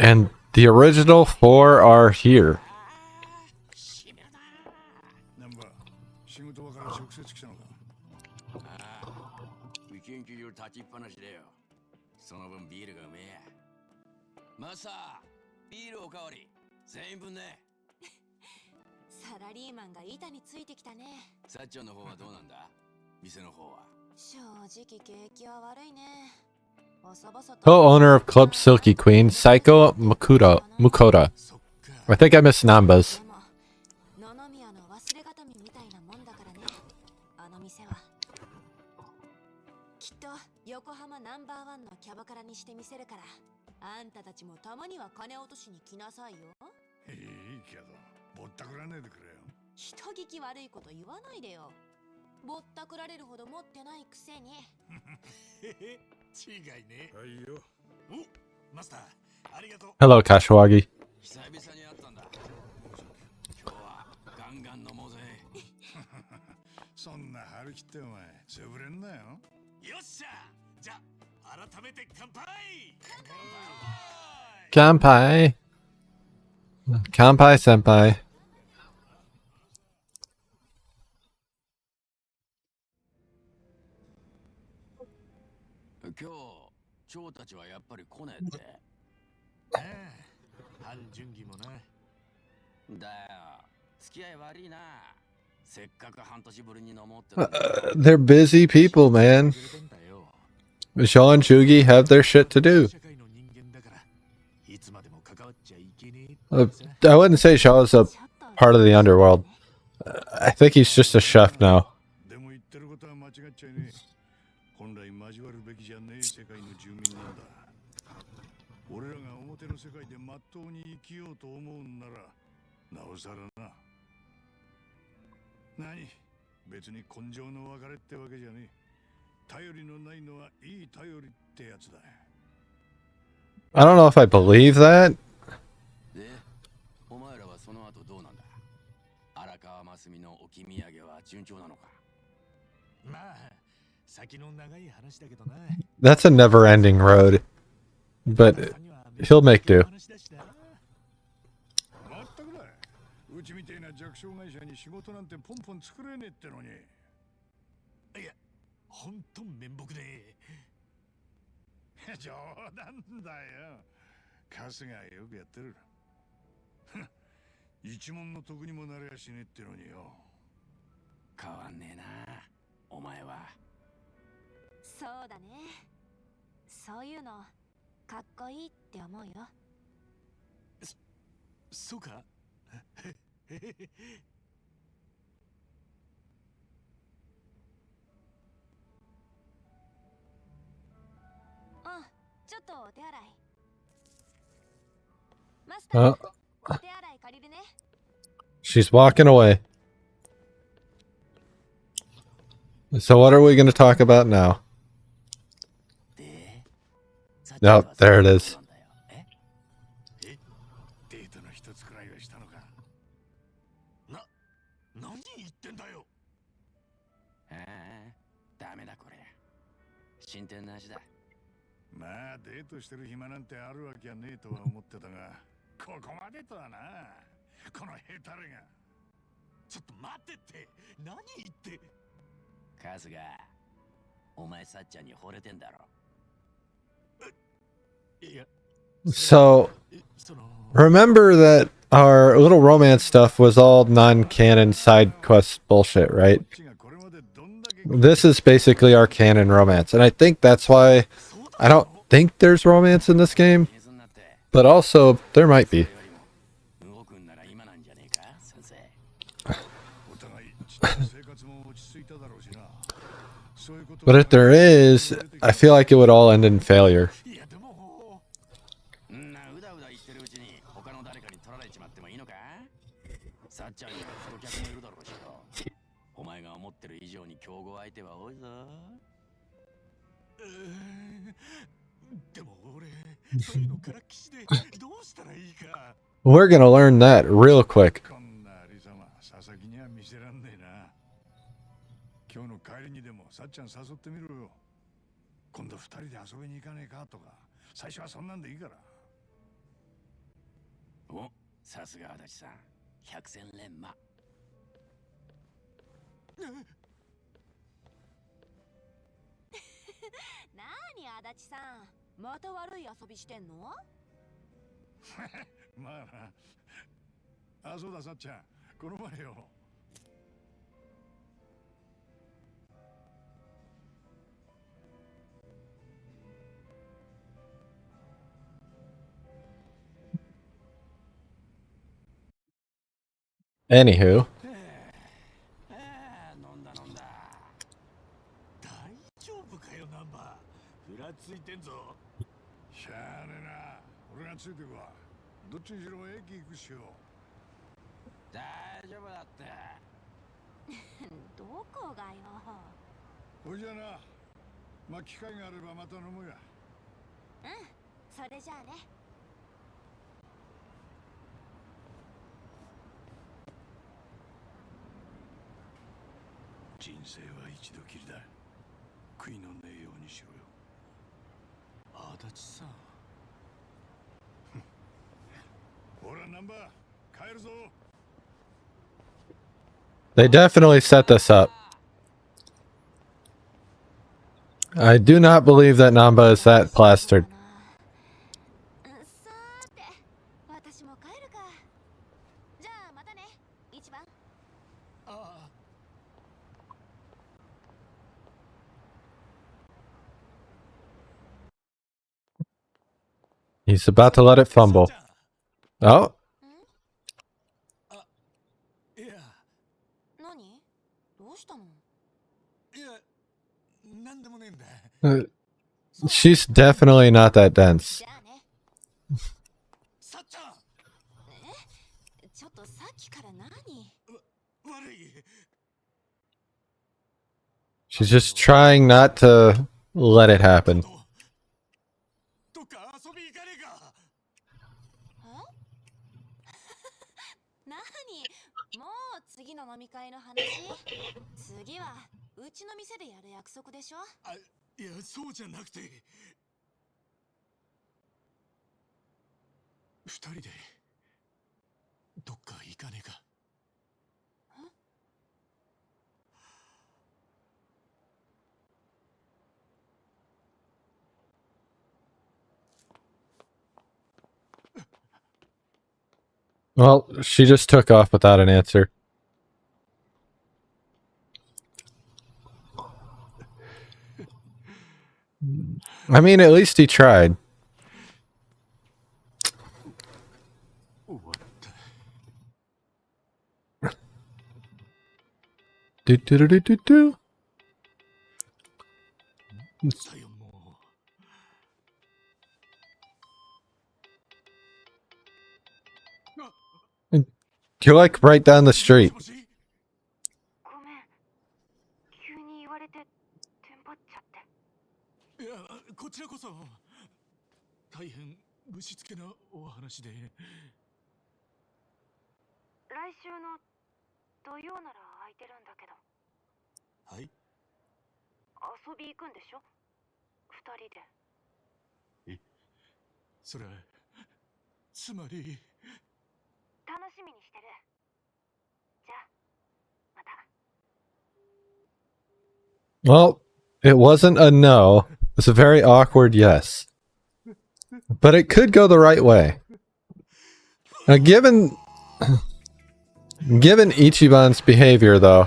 And the original 4 are here. Co-owner of Club Silky Queen, Psycho Mukoda. I think I missed Nambas. 横浜ナンバーワンのキャバクラにしてみせるから、あんたたちもたまには金落としに来なさいよ。いいけど、ぼったくらねえでくれよ。人聞き悪いこと言わないでよ。ぼったくられるほど持ってないくせに。違いね。はいよ。お、マスター、ありがとう。Hello, Kashiwagi. 久々に会ったんだ。今日はガンガン飲もうぜ。そんな張り切ってお前、潰れんなよ。よっしゃ。じゃあ改めて乾杯。Kanpai. Kanpai senpai. 今日、蝶たちはやっぱり来ねえって。半純義もな。だよ、付き合い悪いな。せっかく半年ぶりに飲もうって。They're busy people, man. Shaw and Shugi have their shit to do. I wouldn't say Shaw is a part of the underworld. I think he's just a chef now. 本来交わるべきじゃねえ世界の住民なんだ。俺らが表の世界でまっとうに生きようと思うんなら、なおさらな。何？別に根性の別れってわけじゃねえ。頼りのないのはいい頼りってやつだ。I don't know if I believe that. で、お前らはその後どうなんだ？荒川真澄の置き土産は順調なのか？まあ。That's a never-ending road, but he'll make do. うちみてえな弱小会社に仕事なんてポンポン作れねえってのに。いや、ほんと面目で。冗談だよ。春日はよくやってる。一文の得にもなれやしねえってのによ。変わんねえな、お前は。そうだね。そういうのかっこいいって思うよ。そうか？ちょっとお手洗い。マスター、お手洗い借りるね。She's walking away. So what are we going to talk about now? No, there it is. So, remember that our little romance stuff was all non-canon side quest bullshit, right? This is basically our canon romance, and I think that's why I don't think there's romance in this game, but also there might be. But if there is, I feel like it would all end in failure. We're gonna learn that real quick. 今日の帰りにでもさっちゃん誘ってみろよ。今度二人で遊びに行かねえかとか、最初はそんなんでいいから。さすが足立さん、百戦錬磨。なに足立さん、また悪い遊びしてんの？まあな。あ、そうださっちゃん、この前よ。Anywho. 飲んだ飲んだ。大丈夫かよ、ナンバー。ふらついてんぞ。しゃあねえな。俺がついてくわ。どっちにしろ駅行くっしょ。大丈夫だって。どこがよ。ほいじゃな。まあ機会があればまた飲むや。うん、それじゃあね。人生は一度きりだ。悔いのねえようにしろよ。足立さん。ほらナンバー、帰るぞ。They definitely set this up. I do not believe that Namba is that plastered. さーて、私も帰るか。じゃあまたね、一番。ああ。He's about to let it fumble. Oh. いや。何？どうしたの？いや、なんでもねえんだ。She's definitely not that dense. じゃあね。さっちゃん。ちょっとさっきから何？悪い。She's just trying not to let it happen. どっか遊び行かねえか。何？もう次の飲み会の話？次はうちの店でやる約束でしょ？あ、いや、そうじゃなくて。二人でどっか行かねえか。Well, she just took off without an answer. I mean, at least he tried. Do do do do do do. You're like right down the street. ごめん。急に言われてテンパっちゃって。いや、こちらこそ大変ぶしつけなお話で。来週の土曜なら空いてるんだけど。はい。遊び行くんでしょ？二人で。それつまり。楽しみにしてる。じゃあまた。 Well, it wasn't a no. It's a very awkward yes. But it could go the right way. Now, given Ichiban's behavior, though,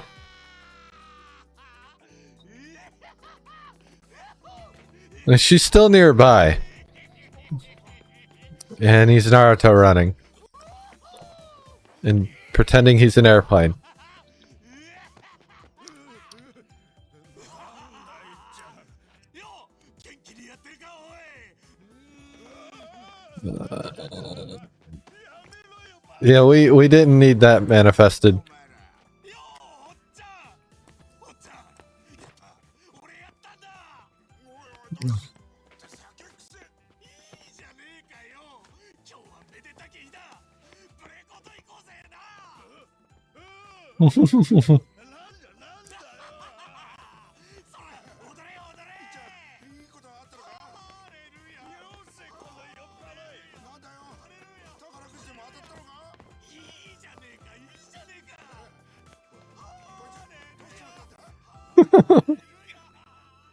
she's still nearby. And he's Naruto running. And pretending he's an airplane. Yeah, we didn't need that manifested.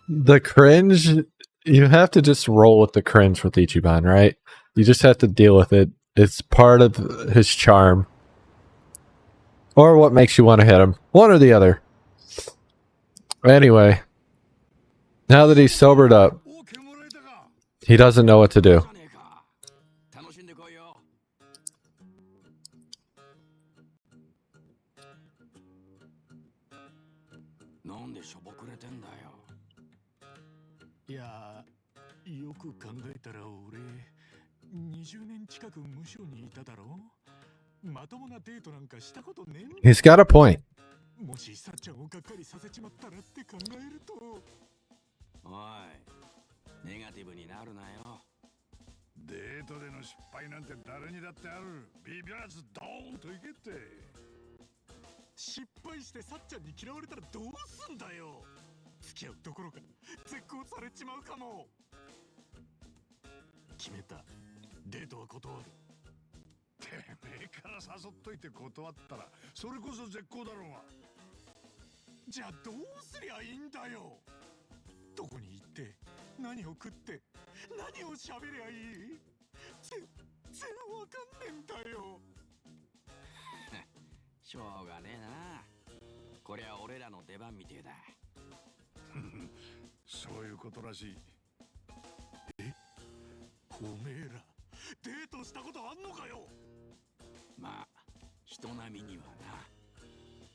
The cringe, you have to just roll with the cringe with Ichiban, right? You just have to deal with it. It's part of his charm. Or what makes you want to hit him. One or the other. Anyway, now that he's sobered up, he doesn't know what to do. He's got a point. もしさっちゃんをがっかりさせちまったらって考えると。おい、ネガティブになるなよ。デートでの失敗なんて誰にだってある。ビビらずドーンといけって。失敗してさっちゃんに嫌われたらどうすんだよ。付き合うどころか絶交されちまうかも。決めた。デートは断る。てめえから誘っといて断ったらそれこそ絶好だろうが。じゃあどうすりゃいいんだよ。どこに行って何を食って何を喋りゃいい。全然わかんねえんだよ。しょうがねえな。こりゃ俺らの出番みてえだ。そういうことらしい。え、おめえらデートしたことあんのかよ。まあ人並みにはな。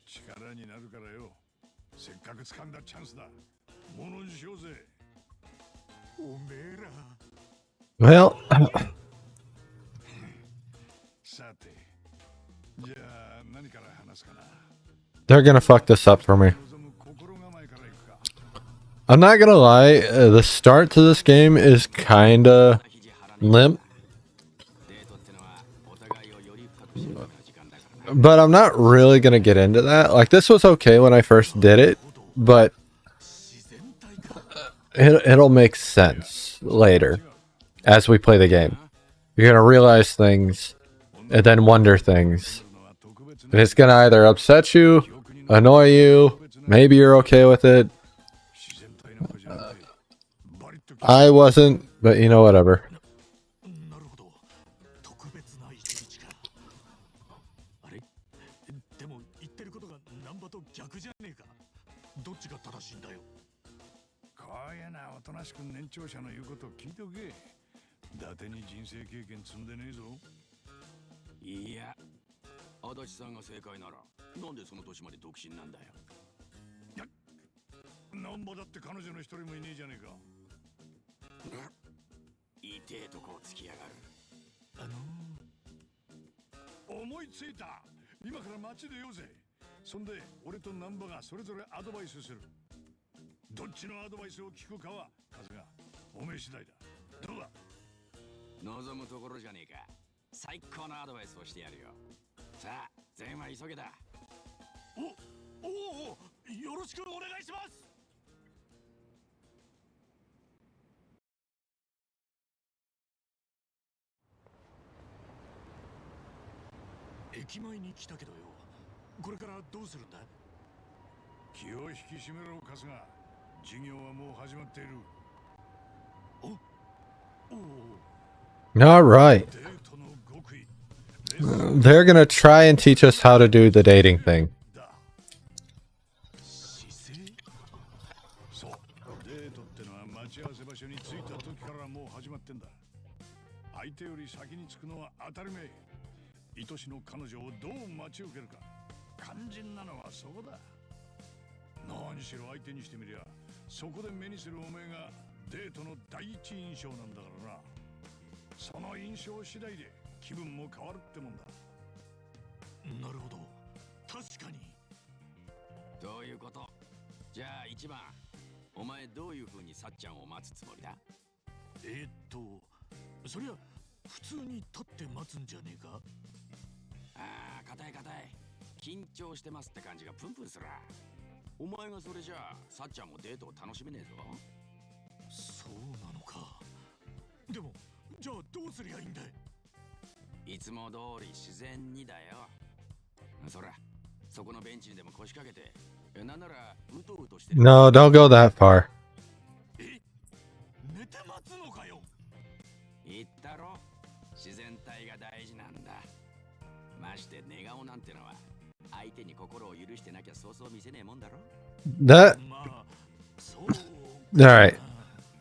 力になるからよ。せっかく掴んだチャンスだ。ものにしようぜ。おめえら。Well, さて、じゃあ何から話すかな。 they're gonna fuck this up for me. 望む心構えからいくか。 I'm not gonna lie, the start to this game is kinda limp. But I'm not really gonna get into that. Like, this was okay when I first did it, but it'll make sense later as we play the game. You're gonna realize things and then wonder things. And it's gonna either upset you, annoy you, maybe you're okay with it. I wasn't, but you know, whatever. なるほど。特別な一日か。あれ？でも言ってることがナンバと逆じゃねえか。どっちが正しいんだよ。こういうなおとなしく年長者の言うことを聞いておけ。伊達に人生経験積んでねえぞ。いや、足立さんが正解なら、なんでその年まで独身なんだよ。ナンバだって彼女の一人もいねえじゃねえか。痛えとこをつきやがる。思いついた。今から街でようぜ。そんで俺とナンバがそれぞれアドバイスする。どっちのアドバイスを聞くかは風がおめえ次第だ。どうだ。望むところじゃねえか。最高のアドバイスをしてやるよ。さあ、全員は急げだ。おお、よろしくお願いします。駅前に来たけどよ。これからどうするんだ。気を引き締めろ春日。授業はもう始まっている。おお。 All right. デートの極意。 They're gonna try and teach us how to do the dating thing. そう、デートってのは待ち合わせ場所に着いた時からもう始まってんだ。相手より先に着くのは当たり前。愛しの彼女をどう待ち受けるか。肝心なのはそこだ。何しろ相手にしてみりゃ、そこで目にするおめえがデートの第一印象なんだからな。その印象次第で気分も変わるってもんだ。なるほど。確かに。どういうこと。じゃあ一番、お前どういう風にさっちゃんを待つつもりだ。そりゃ普通に立って待つんじゃねえか。ああ、硬い硬い。緊張してますって感じがプンプンする。お前がそれじゃあさっちゃんもデートを楽しめねえぞ。そうなのか。でもじゃあどうすりゃいいんだい。いつも通り自然にだよ。そら、そこのベンチにでも腰掛けてなんならうとうとして No, don't go that far. 寝て待つのかよ。言ったろ、自然体が大事なんだ。まして寝顔なんてのは相手に心を許してなきゃそうそう見せねえもんだろ。 That まあそう alright.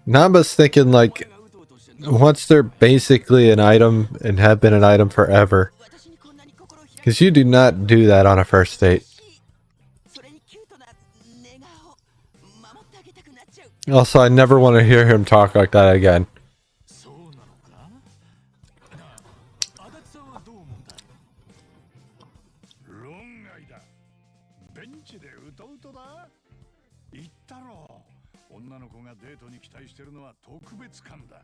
Namba's thinking like がうとうとしてんの once they're basically an item and have been an item forever. 私にこんなに心を開いて Because you do not do that on a first date. それにキュートな寝顔守ってあげたくなっちゃう Also, I never want to hear him talk like that again. そうなのか。なあ、足立さんはどう思うんだ。論外だ。ベンチでうとうとだ。言ったろう。女の子がデートに期待してるのは特別感だ。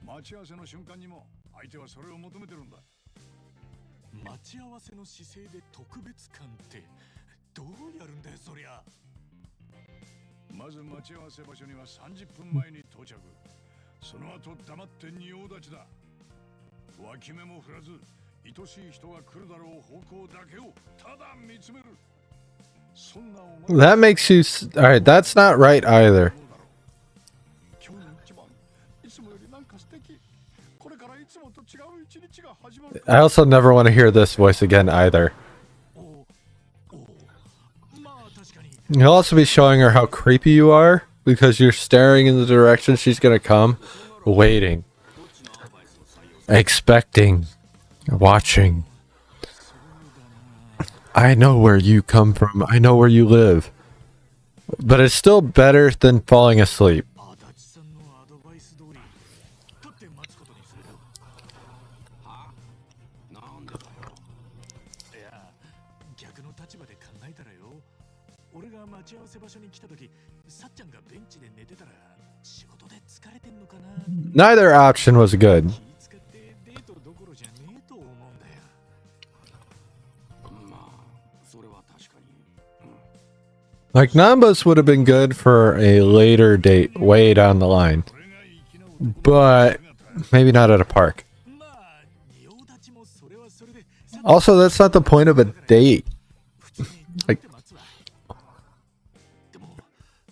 待ち合わせの瞬間にも相手はそれを求めてるんだ。待ち合わせの姿勢で特別感ってどうやるんだよそりゃ。まず待ち合わせ場所には30分前に到着。その後黙って仁王立ちだ。脇目も振らず、愛しい人が来るだろう方向だけをただ見つめる。そんなお前 That makes you. Alright, that's not right either. 今日の一番、いつもよりなんか素敵。これからいつもと違う一日が始まる。 I also never want to hear this voice again either. まあ確かに You'll also be showing her how creepy you are because you're staring in the direction she's gonna come, waiting, expecting, watching. I know where you come from. I know where you live. But it's still better than falling asleep. 足立さんのアドバイス通り立って待つことにするよ。はなんでだよ。いや、逆の立場で考えたらよ、俺が待ち合わせ場所に来た時、さっちゃんがベンチで寝てたら仕事で疲れてんのかな。 Neither option was good. 気使ってデートどころじゃねえと思うんだよ。まあそれは確かに。 Like, Nambas would have been good for a later date, way down the line. But maybe not at a park. まあ仁王立ちもそれはそれで Also, that's not the point of a date. 普通に立って待つわ。でも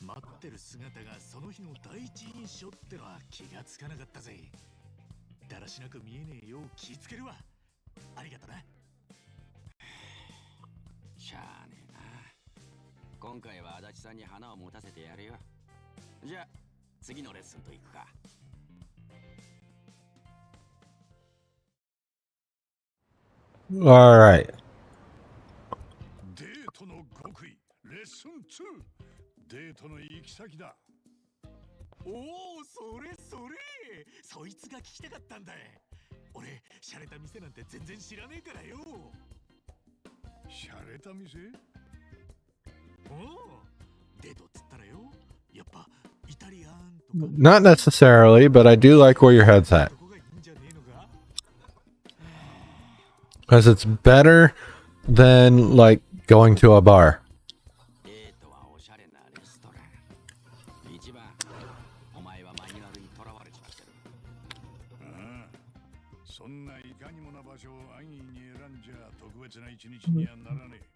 待ってる姿がその日の第一印象ってのは気がつかなかったぜ。だらしなく見えねえよう気ぃつけるわ。ありがとな。しゃあねえな。今回は足立さんに花を持たせてやるよ。じゃあ次のレッスンと行くか。 Alright. デートの極意レッスン2。デートの行き先だ。おお、それそれ、そいつが聞きたかったんだ。俺洒落た店なんて全然知らねえからよ。洒落た店。おお、デートっつったらよ、やっぱイタリアンとか Not necessarily, but I do like where your head's at. そこがいいんじゃねえのか。 Because it's better than, like, going to a bar. デートはおしゃれなレストラン。一番、お前はマニュアルにとらわれちまってる。ああ、そんないかにもな場所を安易に選んじゃ特別な一日にはならねえ。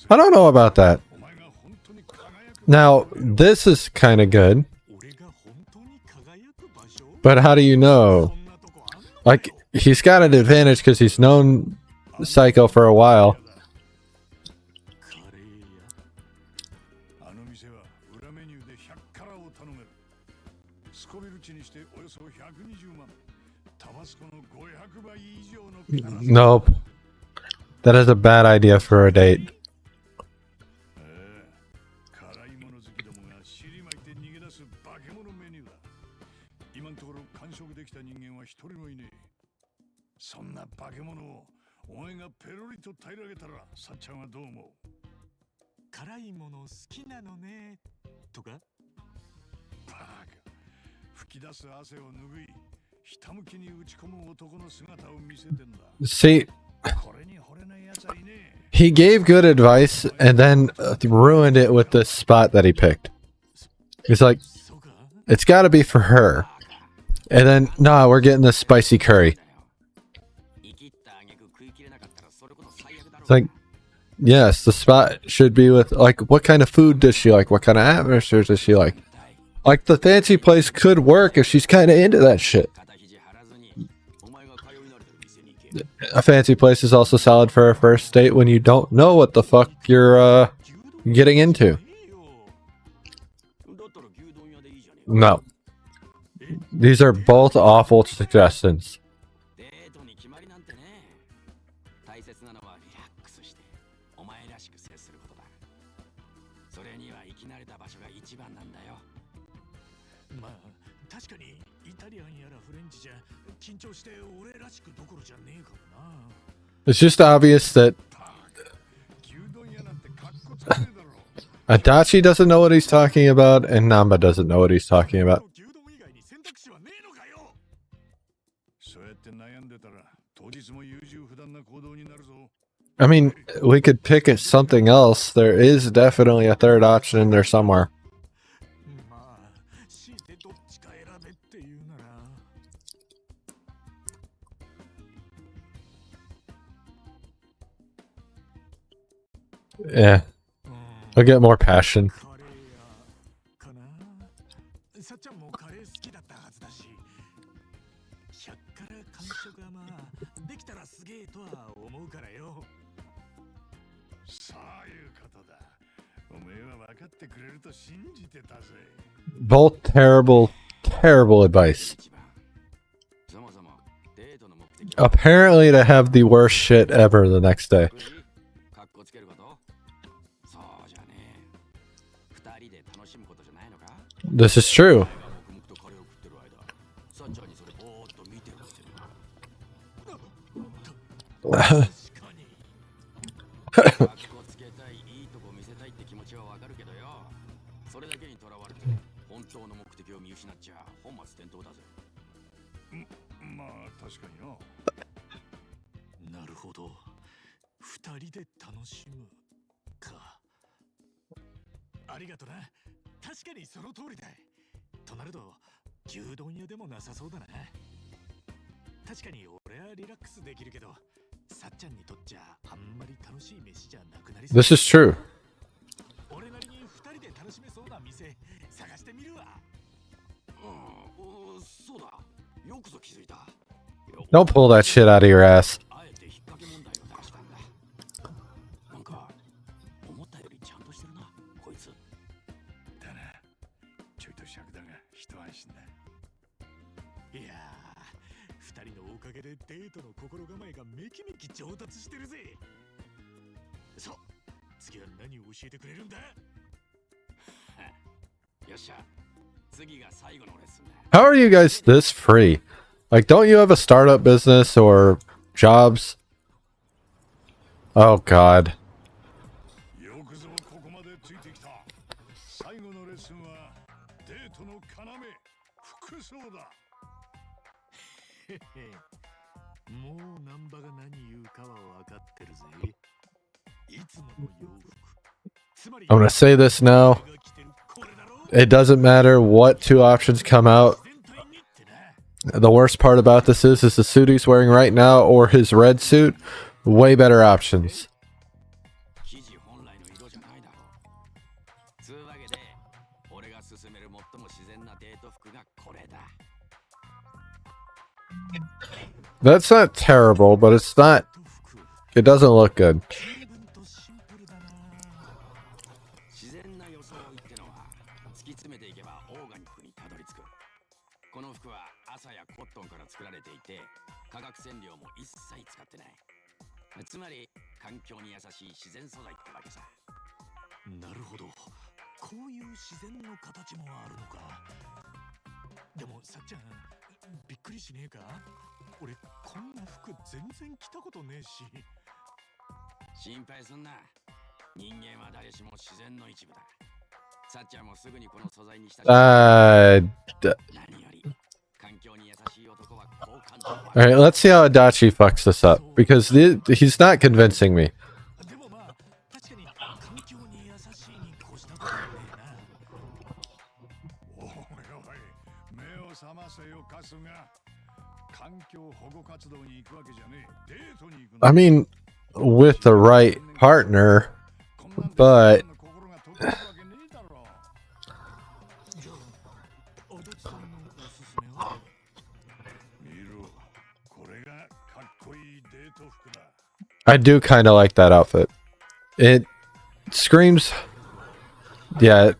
I don't know about that. お前が本当に輝く Now, this is kind of good, 俺が本当に輝く場所。 but how do you know? こんなとこあんの。 Like, he's got an advantage because he's known Psycho for a while. カレー屋。あの店は裏メニューで100辛を頼める。スコビル値にしておよそ120万。タバスコの500倍以上の辛さ。 Nope. That is a bad idea for a date. 辛いもの好きどもが尻巻いて逃げ出す化け物メニューだ。今のところ完食できた人間は一人もいねえ。そんな化け物をお前がペロリと平らげたらさっちゃんはどう思う？辛いもの好きなのねとか。バカ。吹き出す汗を拭い、ひたむきに打ち込む男の姿を見せてんだ。 See, これに惚れない奴はいねえ。 he gave good advice and then ruined it with this spot that he picked. He's like, そうか。 it's got to be for her. And then, nah, we're getting this spicy curry. 生きった挙句食い切れなかったらそれこそ最悪だろう。 It's like, Yes, the spot should be with, like, what kind of food does she like? What kind of atmosphere does she like? Like, the fancy place could work if she's kind of into that shit. A fancy place is also solid for a first date when you don't know what the fuck you're getting into. No. These are both awful suggestions. デートに決まりなんてね。大切なのはリラックスしてお前らしく接することだ。それにはいきなれた場所が一番なんだよ。まあ確かにイタリアンやらフレンチじゃ緊張して俺らしくどころじゃねえかもな。 It's just obvious that 牛丼屋なんてカッコつかねえだろ。 Adachi doesn't know what he's talking about, and Namba doesn't know what he's talking about. 牛丼以外に選択肢はねえのかよ。そうやって悩んでたら当日も優柔不断な行動になるぞ。 I mean, we could pick something else. There is definitely a third option in there somewhere. まあ強いてどっちか選べって言うなら。 Yeah, I'll get more passion. カレー屋かな。さっちゃんもカレー好きだったはずだし、100から完食はまあできたらすげえとは思うからよ。そういうことだ。おめえは分かってくれると信じてたぜ。 Both terrible, terrible advice. そもそもデートの目的 Apparently to have the worst shit ever the next day. かっこつけること？そうじゃねえ。二人で楽しむことじゃないのか？ This is true. 黙々とカレーを食ってる間、さっちゃんにそれぼーっと見てるっていうの。確かに。かっこつけたい、いいとこ見せたいって気持ちはわかるけどよ。それだけにとらわれて本当の目的を見失っちゃ本末転倒だぜ。まあ確かによ。なるほど。二人で楽しむか。ありがとな。確かにその通りだ。となると牛丼屋でもなさそうだな。確かに俺はリラックスできるけど、さっちゃんにとっちゃあんまり楽しい飯じゃなくなりそう。 This is true. 俺なりに二人で楽しめそうな店探してみるわ。そうだ。よくぞ気づいた。 Don't pull that shit out of your ass. あえて引っ掛け問題を出したんだ。なんか思ったよりちゃんとしてるな、こいつ。だな。ちょいと尺だが一安心だ。いやー、二人のおかげでデートの心構えがめきめき上達してるぜ。そう、次は何を教えてくれるんだ。よっしゃ。次が最後のレッスンだ。 How are you guys this free? Like, don't you have a startup business or jobs? Oh, God. よくぞここまでついてきた。最後のレッスンはデートの要、服装だ。もうナンバが何言うかは分かってるぜ。いつもの洋服。つまり I'm gonna say this now. It doesn't matter what two options come out. The worst part about this is the suit he's wearing right now or his red suit. Way better options. 生地本来の色じゃないだろう。つうわけで、俺が勧める最も自然なデート服がこれだ。 That's not terrible, but it's not. It doesn't look good. 自然な装いってのは突き詰めていけばオーガニックにたどり着く。この服は麻やコットンから作られていて、化学染料も一切使ってない。つまり環境に優しい自然素材ってわけさ。なるほど。こういう自然の形もあるのか。でもさっちゃん、びっくりしねえか。俺こんな服全然着たことねえし。心配すんな。人間は誰しも自然の一部だ。さっちゃんもすぐにこの素材にしたし。何より環境に優しい男は好感度。 Alright, let's see how Adachi fucks this up. Because he's not convincing me. でもまあ確かに環境に優しいに越したことはねえな。おいおい、目を覚ませよカスが。環境保護活動に行くわけじゃねえ。デートに行くの。 I mean, with the right partner, but じゃあ、足立さんのおすすめは？見ろ、これがかっこいいデート服だ。 I do kind of like that outfit. It screams. Yeah,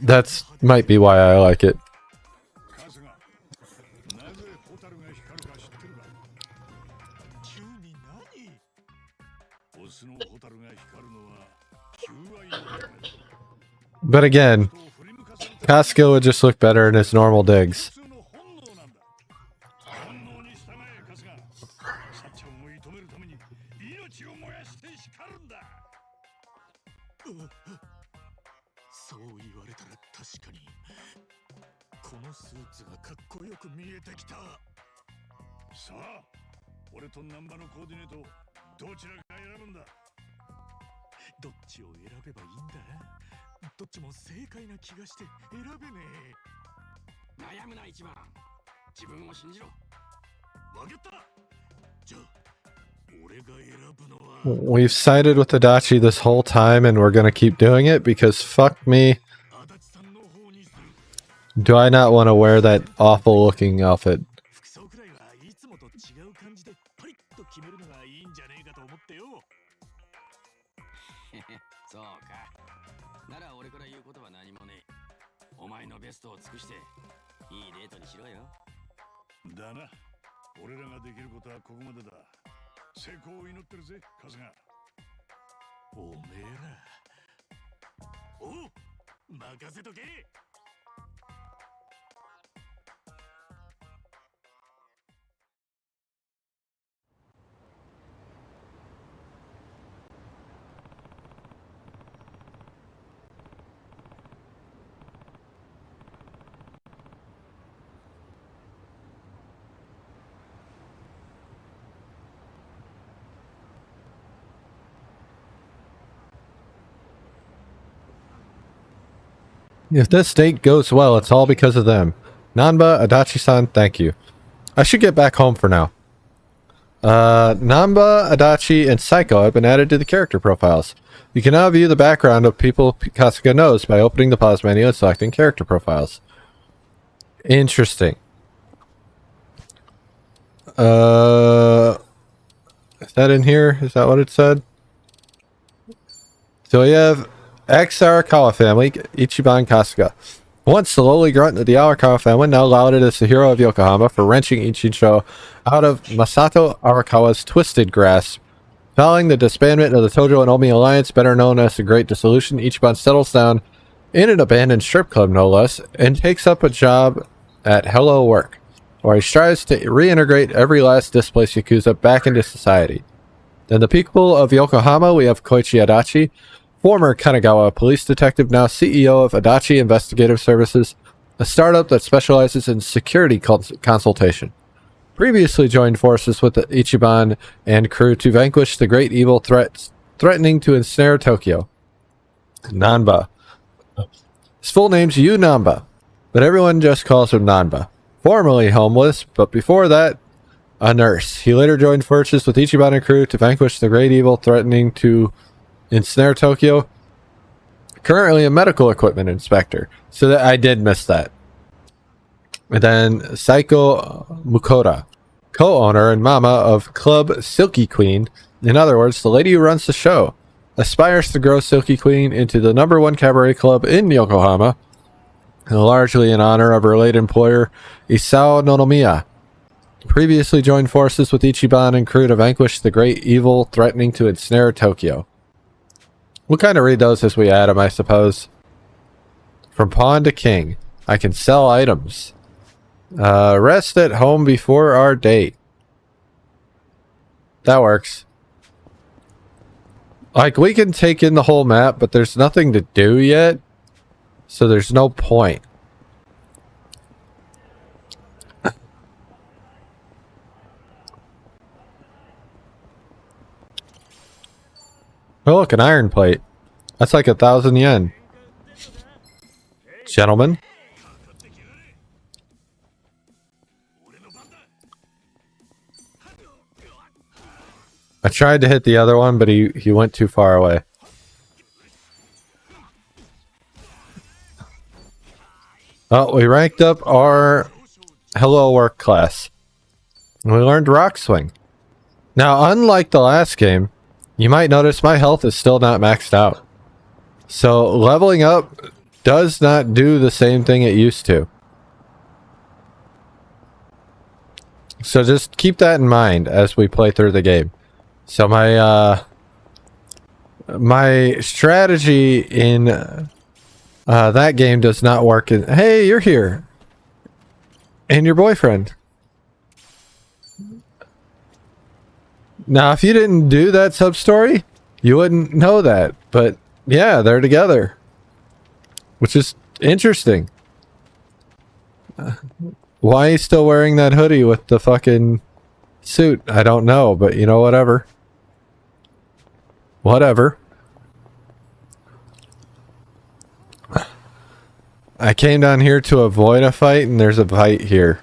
that's might be why I like it. 春日、なぜホタルが光るか知ってるか？急に何？オスのホタルが光るのは求愛のためだ。 But again, Costco would just look better in his normal digs. 普通の本能なんだ。本能に従え、春日。サッチャンを射止めるために命を燃やして叱るんだ。そう言われたら確かに、このスーツがかっこよく見えてきた。さあ、俺とナンバのコーディネート、どちらが選ぶんだ？どっちを選べばいいんだ？どっちも正解な気がして選べねえ。悩むな一番。自分を信じろ。わかった。じゃあ、俺が選ぶのは。We've sided with Adachi this whole time, and we're gonna keep doing it because fuck me. 足立さんの方にする。 Do I not want to wear that awful looking outfit? 服装くらいはいつもと違う感じでパリッと決めるのがいいんじゃねえかと思ってよ。そうか。なら俺から言うことは何もねえ。お前のベストを尽くしていいデートにしろよ。だな。俺らができることはここまでだ。成功を祈ってるぜ、春日。おめえら。おう、任せとけ。If this date goes well, it's all because of them. Nanba, Adachi-san, thank you. I should get back home for now. Nanba, Adachi, and Psycho have been added to the character profiles. You can now view the background of people Kasuga knows by opening the pause menu and selecting character profiles. Interesting. Is that in here? Is that what it said? So we have ex-Arakawa family, Ichiban Kasuga. Once the lowly grunt of the Arakawa family, now lauded as the hero of Yokohama for wrenching Ichincho out of Masato Arakawa's twisted grasp. Following the disbandment of the Tojo and Omi alliance, better known as the Great Dissolution, Ichiban settles down in an abandoned strip club, no less, and takes up a job at Hello Work, where he strives to reintegrate every last displaced Yakuza back into society. Then the people of Yokohama, we have Koichi Adachi, former Kanagawa police detective, now CEO of Adachi Investigative Services, a startup that specializes in security consultation. Previously joined forces with the Ichiban and crew to vanquish the great evil threatening to ensnare Tokyo. Nanba. His full name's Yu Nanba, but everyone just calls him Nanba. Formerly homeless, but before that, a nurse. He later joined forces with Ichiban and crew to vanquish the great evil threatening to ensnare Tokyo. Currently a medical equipment inspector. So that I did miss that. And then Saiko Mukoda, co-owner and mama of Club Silky Queen. In other words, the lady who runs the show. Aspires to grow Silky Queen into the #1 cabaret club in Yokohama, largely in honor of her late employer, Isao Nonomiya. Previously joined forces with Ichiban and crew to vanquish the great evil threatening to ensnare Tokyo. We'll kind of read those as we add them, I suppose. From pawn to king. I can sell items. Rest at home before our date. That works. Like, we can take in the whole map, but there's nothing to do yet. So there's no point. Oh, look, an iron plate. That's like 1,000 yen. Gentlemen. I tried to hit the other one, but he went too far away. Oh, we ranked up our Hello Work class. And we learned Rock Swing. Now, unlike the last game, you might notice my health is still not maxed out. So, leveling up does not do the same thing it used to. So just keep that in mind as we play through the game. So my strategy in that game does not work. Hey, you're here. And your boyfriend. Now, if you didn't do that sub-story, you wouldn't know that. But yeah, they're together. Which is interesting. Why he's still wearing that hoodie with the fucking suit, I don't know, but you know, whatever. Whatever. I came down here to avoid a fight, and there's a fight here.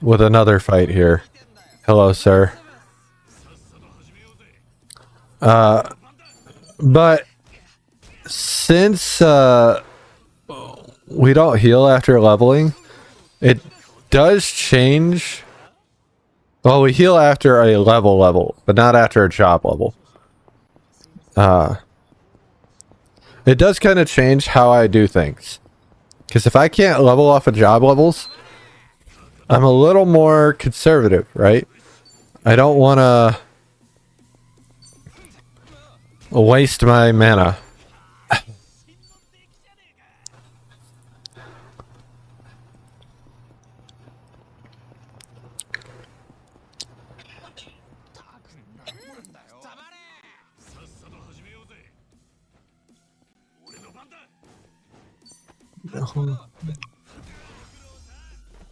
With another fight here. Hello, sir. But since we don't heal after leveling, it does change. Well, we heal after a level, but not after a job level. It does kind of change how I do things. Because if I can't level off of job levels, I'm a little more conservative, right? I don't want to waste my mana.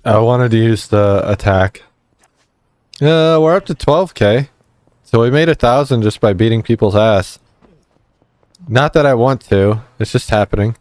I wanted to use the attack. We're up to 12k. So we made 1,000 just by beating people's ass. Not that I want to. It's just happening.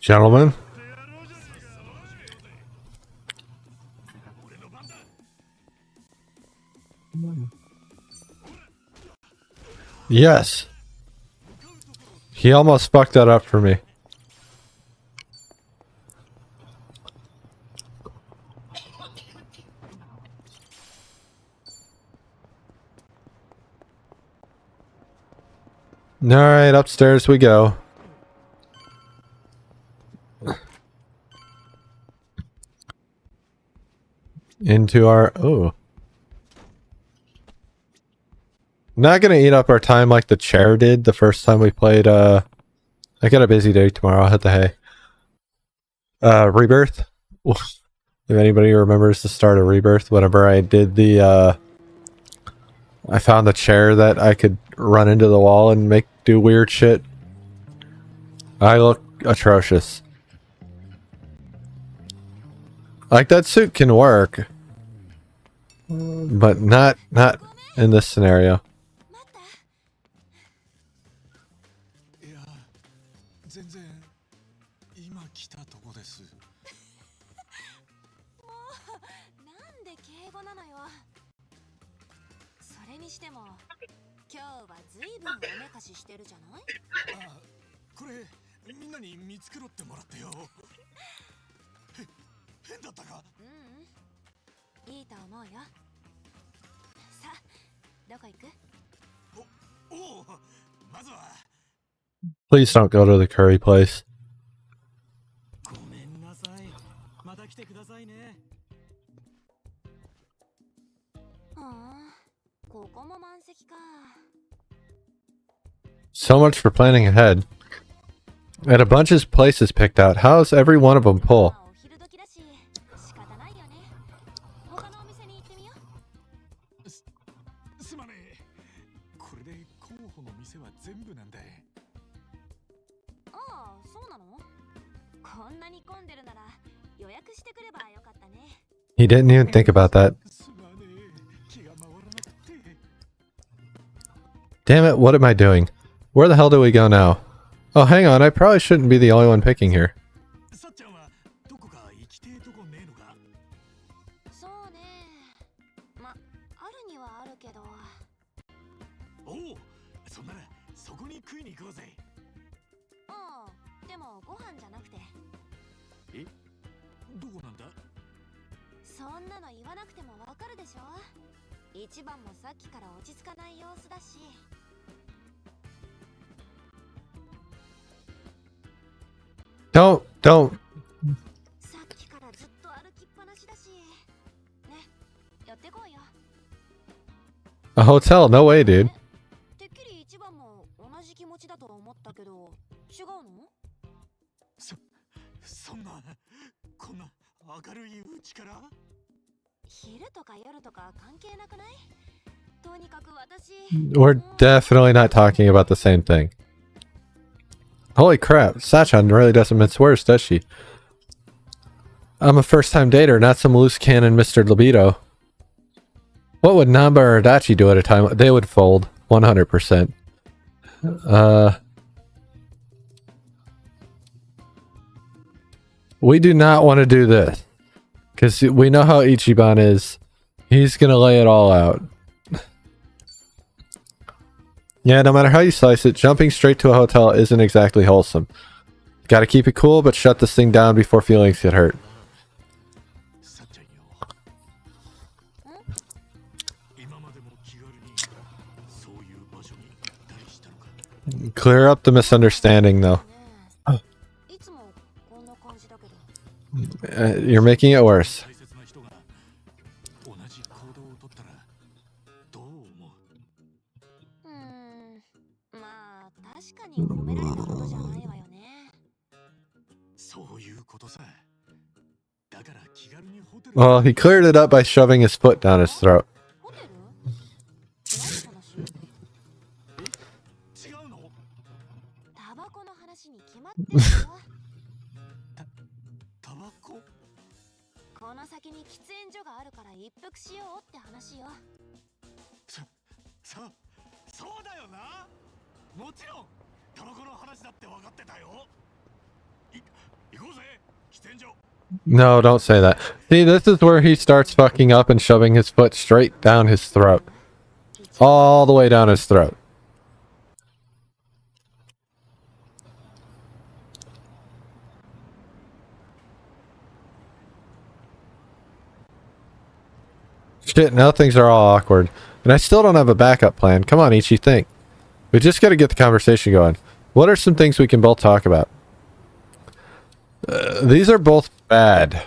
Gentlemen. Yes. He almost fucked that up for me. Alright, upstairs we go. Into our... Oh. Not gonna eat up our time like the chair did the first time we played, I got a busy day tomorrow, I'll hit the hay. Rebirth. If anybody remembers the start of Rebirth, whenever I did the, I found the chair that I could run into the wall and do weird shit. I look atrocious. Like, that suit can work. But not in this scenario. どこ行く？ Please don't go to the curry place. ごめんなさい。また来てくださいね。はあ、ここも満席か。 So much for planning ahead. And a bunch of places picked out. How's every one of them full? お昼時だし、仕方ないよね。他のお店に行ってみよう。すまねえ。これで候補の店は全部なんだ。こんなに混んでるなら予約してくればよかったね。 He didn't even think about that. すまねえ、気が回らなくて。 Damn it, what am I doing? Where the hell do we go now? Oh, hang on, I probably shouldn't be the only one picking here. さっちゃんはどこか行きてえとこねえのか。そうね、ま、あるにはあるけど。おお、そんならそこに食いに行こうぜ。うん、でもご飯じゃなくて。え、どこなんだ。そんなの言わなくてもわかるでしょ。一番もさっきから落ち着かない様子だし。Don't. さっきからずっと歩きっぱなしだし。ね、やってこうよ。A hotel? No way, dude. てっきり一番も同じ気持ちだと思ったけど、違うの？そんな、こんな明るいうちから。昼とか夜とか関係なくない？とにかく私。We're definitely not talking about the same thing. Holy crap, Sachan really doesn't mince words, does she? I'm a first-time dater, not some loose cannon Mr. Libido. What would Namba or Adachi do at a time? They would fold, 100%. We do not want to do this. Because we know how Ichiban is. He's gonna lay it all out. Yeah, no matter how you slice it, jumping straight to a hotel isn't exactly wholesome. Gotta keep it cool, but shut this thing down before feelings get hurt. さっちゃんよ。今までも気軽にそういう場所に行ったりしたのか。 Clear up the misunderstanding, though. いつもこんな感じだけど。You're making it worse. 大切な人が同じ行動をとったらどう思う。まあ確かに褒められたことじゃないわよね。そういうことさ。だから気軽にホテル。 Well, he cleared it up by shoving his foot down his throat. ホテル？何の話？違うの？タバコの話に決まってるよ。タバコ？この先に喫煙所があるから一服しようって話よ。そうだよな。もちろんタバコの話だって分かってたよ。行こうぜ、喫煙所。 No, don't say that. See, this is where he starts fucking up and shoving his foot straight down his throat. All the way down his throat. Shit, now things are all awkward. And I still don't have a backup plan. Come on, Ichi, think. We just gotta get the conversation going. What are some things we can both talk about? These are both bad.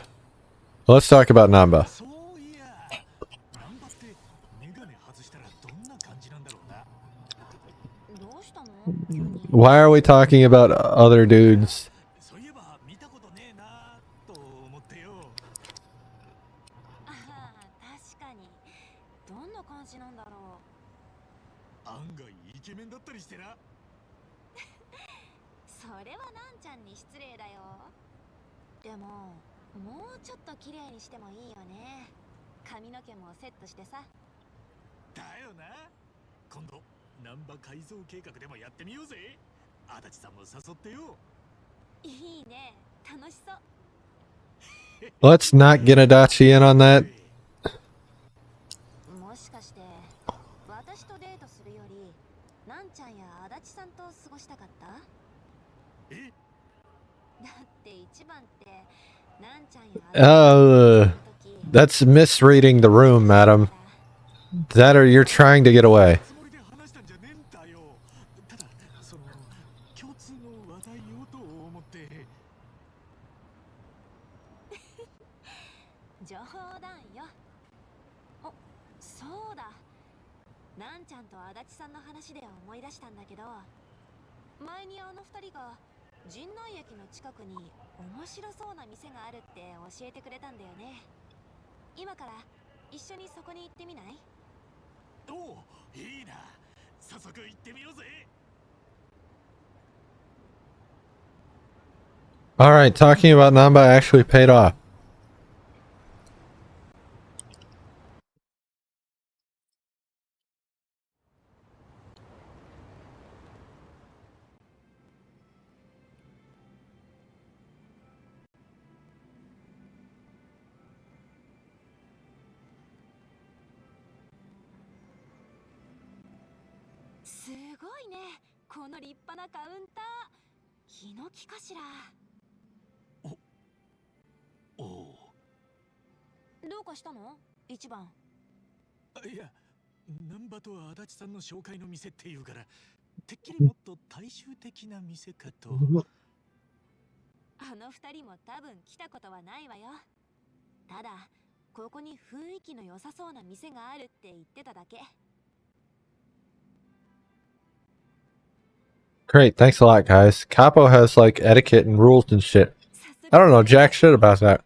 Let's talk about Namba. そういや、ナンバってメガネ外したらどんな感じなんだろうな。どうしたの？急に。Why are we talking about other dudes? そういえば見たことねえなと思ってよ。ああ、確かに。どんな感じなんだろ案外イケメンだったりしてな。う。それはなんちゃんに失礼だよ。でも、もうちょっと綺麗にしてもいいよね。髪の毛もセットしてさ。だよな。今度ナンバ改造計画でもやってみようぜ。足立さんも誘ってよ。いいね。楽しそう。 Let's not get Adachi in on that. もしかして私とデートするよりなんちゃんや足立さんと過ごしたかった？え？だって一番ってなんちゃんや足立さんの時 That's misreading the room, madam. That or you're trying to get away. つもりで話したんじゃねえんだよ。ただその共通の話題をと思って。冗談よ。お、そうだ。なんちゃんと足立さんの話で思い出したんだけど、前にあの二人が神内駅の近くに面白そうな店があるって教えてくれたんだよね。今から一緒にそこに行ってみない？おお、いいな。早速行ってみようぜ。Alright, talking about Namba actually paid off.すごいね、この立派なカウンター。ヒノキかしら。おお。どうかしたの一番。いや、難波と足立さんの紹介の店っていうから、てっきりもっと大衆的な店かと。あの二人も多分来たことはないわよ。ただ、ここに雰囲気の良さそうな店があるって言ってただけ。Great, thanks a lot, guys. Capo has like etiquette and rules and shit. I don't know jack shit about that.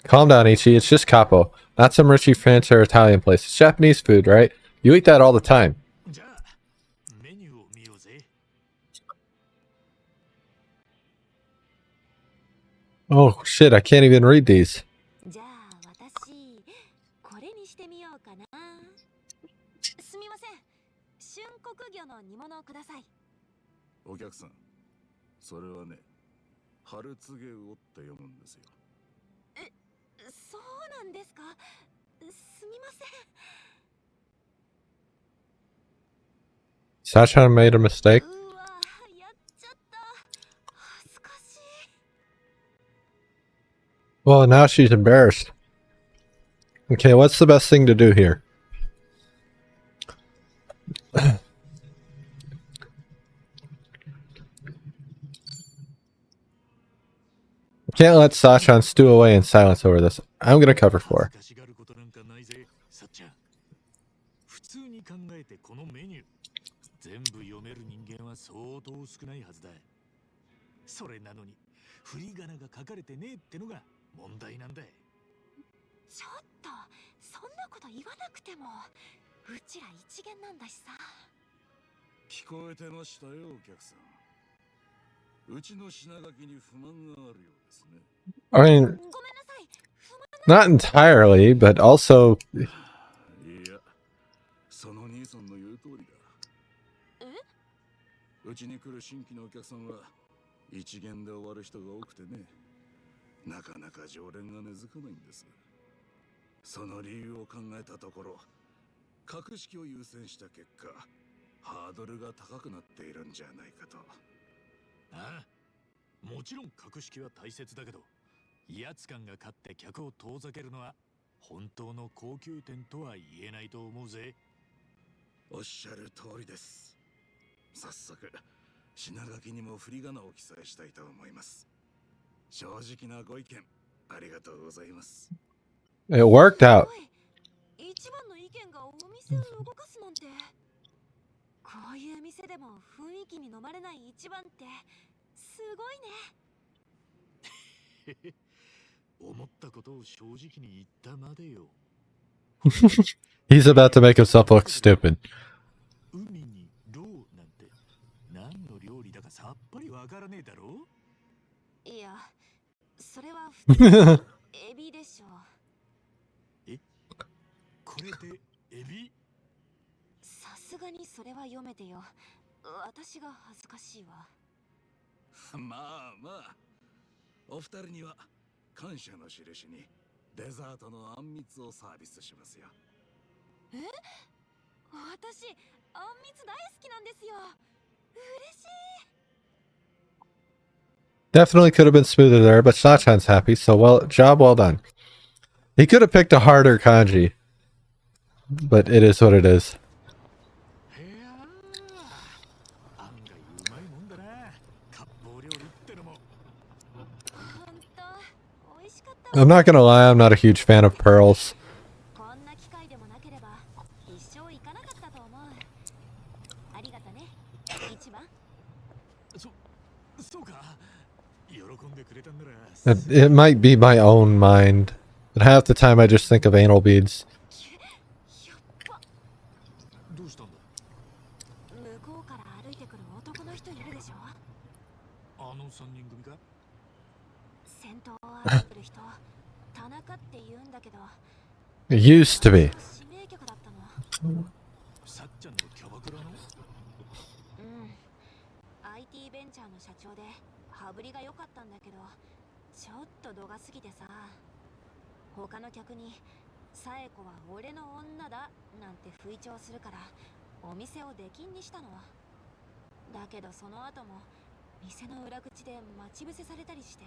Calm down, Ichi. It's just Capo. Not some Richie fancy or Italian place. It's Japanese food, right? You eat that all the time. Oh shit, I can't even read these. じゃあ私これにしてみようかな。すみません。春国魚の煮物をください。お客さん、それはね、春告げ魚って読むんですよ。そうなんですか。すみません。Sachan made a mistake. うわ、やっちゃった。恥ずかしい。Well, now she's embarrassed. Okay, what's the best thing to do here? Can't let Sachan stew away in silence over this. I'm gonna cover for her. さっちゃん、普通に考えてこのメニュー全部読める人間は相当少ないはずだ。それなのに振り仮名が書かれてねえってのが問題なんだ。ちょっとそんなこと言わなくても、うちら一元なんだしさ。聞こえてましたよ、お客さん。うちの品書きに不満があるようですね。I mean, ごめんなさい。不満 not entirely, but also いや、その兄さんの言う通りだ。うちに来る新規のお客さんは一元で終わる人が多くてね、なかなか常連が根付かないんです。その理由を考えたところ、格式を優先した結果、ハードルが高くなっているんじゃないかと。ああ、もちろん格式は大切だけど、威圧感が勝って客を遠ざけるのは本当の高級店とは言えないと思うぜ。おっしゃる通りです。早速、品書きにも振り仮名を記載したいと思います。正直なご意見、ありがとうございます。it worked out. 一番の意見がお店を動かすなんて。こういう店でも雰囲気に飲まれない一番ってすごいね。思ったことを正直に言ったまでよ。He's about to make himself look stupid. 海にローなんて何の料理だかさっぱりわからねえだろ。いや、それは普通エビでしょ。え、これでエビ？さすがにそれは読めてよ。私が恥ずかしいわ。まあまあ、お二人には感謝の印にデザートのあんみつをサービスしますよ。私、あんみつ大好きなんですよ。嬉しい。Definitely could have been smoother there, but Sachan's happy, so job well done. He could have picked a harder kanji, but it is what it is. 案外うまいもんだな、割烹料理ってのも。本当、美味しかったわ。 I'm not gonna lie, I'm not a huge fan of pearls. こんな機会でもなければ一生行かなかったと思う。ありがとね、一番。そうか。喜んでくれたんなら。It might be my own mind, but half the time I just think of anal beads. どうしたんだ。向こうから歩いてくる男の人いるでしょ。あの三人組か？先頭を歩いてる人、田中って言うんだけど、Used to be. 指名客だったの。さっちゃんのキャバクラの？IT ベンチャーの社長で羽振りが良かったんだけど、ちょっと度が過ぎてさ、他の客にサエコは俺の女だなんて吹聴するからお店を出禁にしたの。だけどその後も店の裏口で待ち伏せされたりして、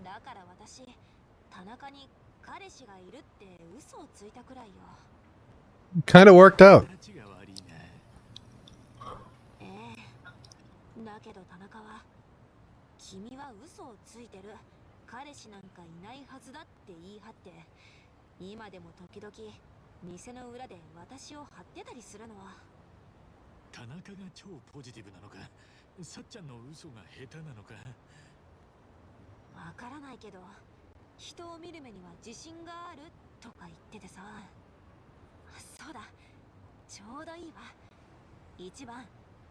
だから私田中に彼氏がいるって嘘をついたくらいよ。 Kind of worked out. 立ちが悪いな。だけど田中は、君は嘘をついてる、彼氏なんかいないはずだって言い張って、今でも時々店の裏で私を張ってたりするの。田中が超ポジティブなのか、さっちゃんの嘘が下手なのか。わからないけど、人を見る目には自信があるとか言っててさ。そうだ、ちょうどいいわ。一番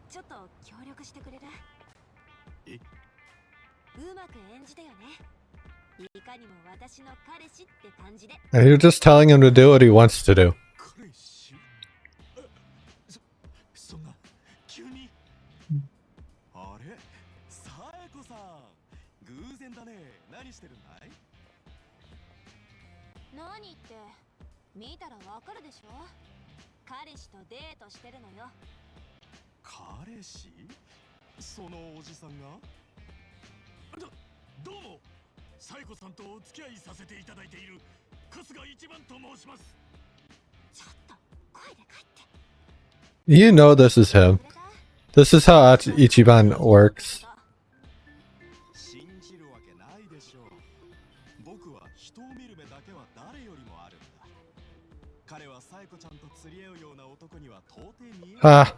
ちょっと協力してくれる？え？うまく演じてよね。いかにも私の彼氏って感じで。And you're just telling him to do what he wants to do. 彼氏？そんな急に？あれ？サエコさん、偶然だね。何してるんだい？何って見たらわかるでしょ。彼氏とデートしてるのよ。彼氏？そのおじさんが？どうも、サエコさんとお付き合いさせていただいている春日一番と申します。ちょっと声で帰って。 You know this is him. This is how Ichiban works. 信じるわけないでしょう。僕は人を見る目だけは誰よりもあるんだ。彼はサエコちゃんと釣り合うような男には到底見えない。Ah.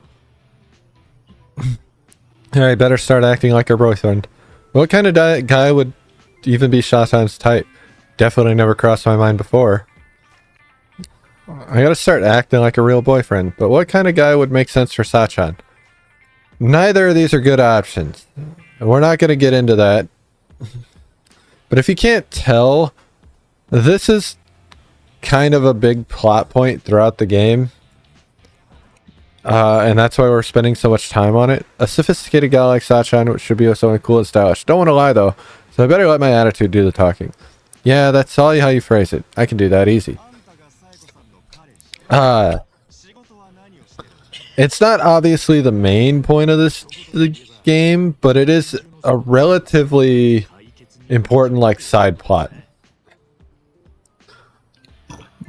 I better start acting like her boyfriend. What kind of guy would even be Shatan's type? Definitely never crossed my mind before. I gotta start acting like a real boyfriend, but what kind of guy would make sense for Sachan? Neither of these are good options. We're not gonna get into that. But if you can't tell, this is kind of a big plot point throughout the game. And that's why we're spending so much time on it. A sophisticated guy like Sachan should be so cool and stylish. Don't want to lie though, so I better let my attitude do the talking. Yeah, that's all how you phrase it. I can do that easy. It's not obviously the main point of the game, but it is a relatively important like side plot.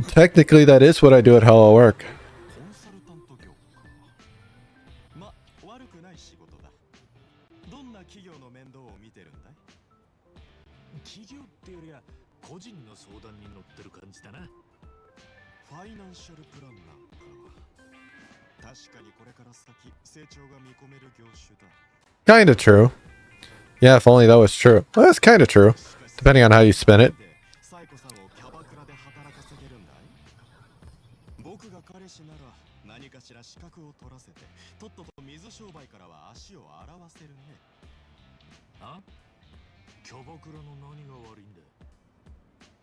Technically, that is what I do at Hello Work. 悪くない仕事だ。どんな企業の面倒を見てるんだい？企業ってよりは個人の相談に乗ってる感じだな。ファイナンシャルプランナーか。確かにこれから先成長が見込める業種だ。Kinda true. Yeah, if only that was true. Well, that's kinda true, depending on how you spin it. サイコさんをキャバクラで働かせてるんだい？僕が彼氏なら何かしら資格を取らせて、とっとと水商売からは足を洗わせるね。あ？キャバクラの何が悪いんだ？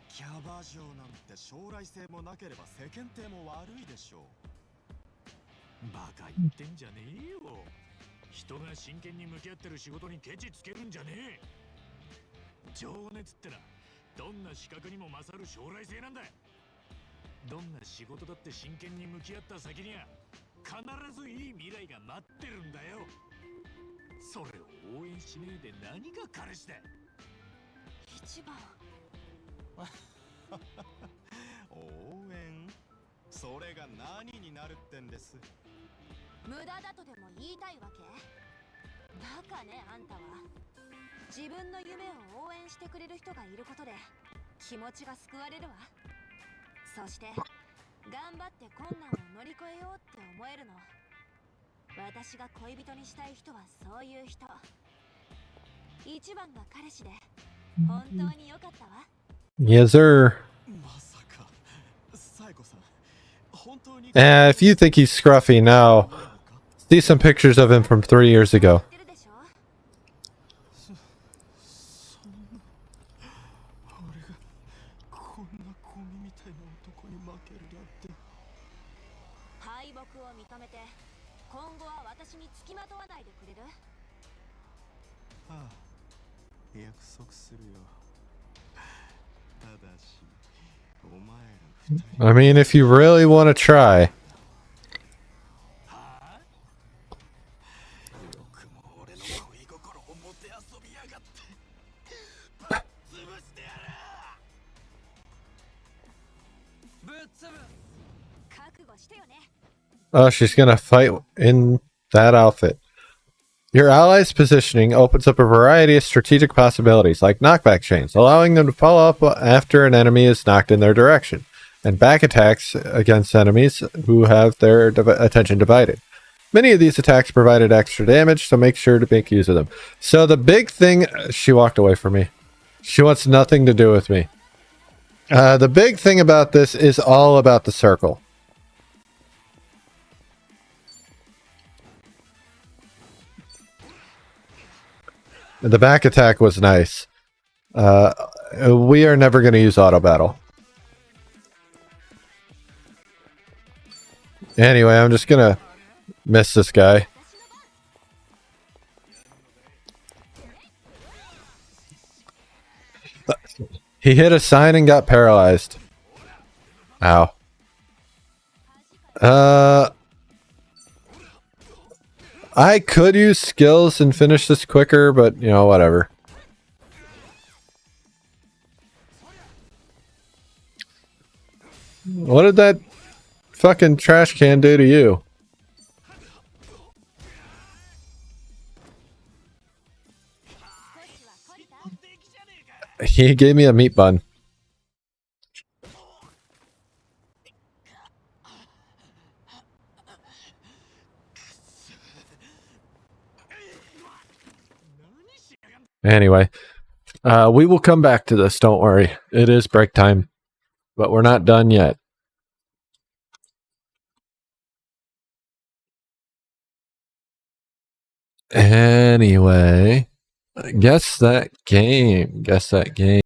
キャバ嬢なんて将来性もなければ世間体も悪いでしょう。バカ言ってんじゃねえよ。人が真剣に向き合ってる仕事にケチつけるんじゃねえ。情熱ってな、どんな資格にも勝る将来性なんだ。どんな仕事だって真剣に向き合った先には必ずいい未来が待ってるんだよ。それを応援しねえで何が彼氏だ。一番応援？それが何になるってんです？無駄だとでも言いたいわけ？バカね、あんたは。自分の夢を応援してくれる人がいることで気持ちが救われるわ。そして頑張って困難を乗り越えようって思えるの。私が恋人にしたい人はそういう人。一番が彼氏で本当に良かったわ。Yes, sir. まさか、サイコさん、本当に。If you think he's scruffy now, See some pictures of him from 3 years ago. 知ってるでしょ。俺がこんなゴミみたいな男に負けるなんて。敗北を認めて、今後は私に付きまとわないでくれる？ああ、約束するよ。ただし、お前ら二人。 I mean, if you really want to try. よくも俺の恋心をもてあそびやがって。ぶっ潰してやる。ぶっ潰す。覚悟してよね。 Oh, she's gonna fight in that outfit. Your allies' positioning opens up a variety of strategic possibilities, like knockback chains, allowing them to follow up after an enemy is knocked in their direction, and back attacks against enemies who have their attention divided. Many of these attacks provided extra damage, so make sure to make use of them. So the big thing... She walked away from me. She wants nothing to do with me. The big thing about this is all about the circle. The back attack was nice. We are never going to use auto battle. Anyway, I'm just going to miss this guy. He hit a sign and got paralyzed. Ow. I could use skills and finish this quicker, but, you know, whatever. What did that fucking trash can do to you? He gave me a meat bun. Anyway, we will come back to this, don't worry. It is break time, but we're not done yet. Anyway, guess that game.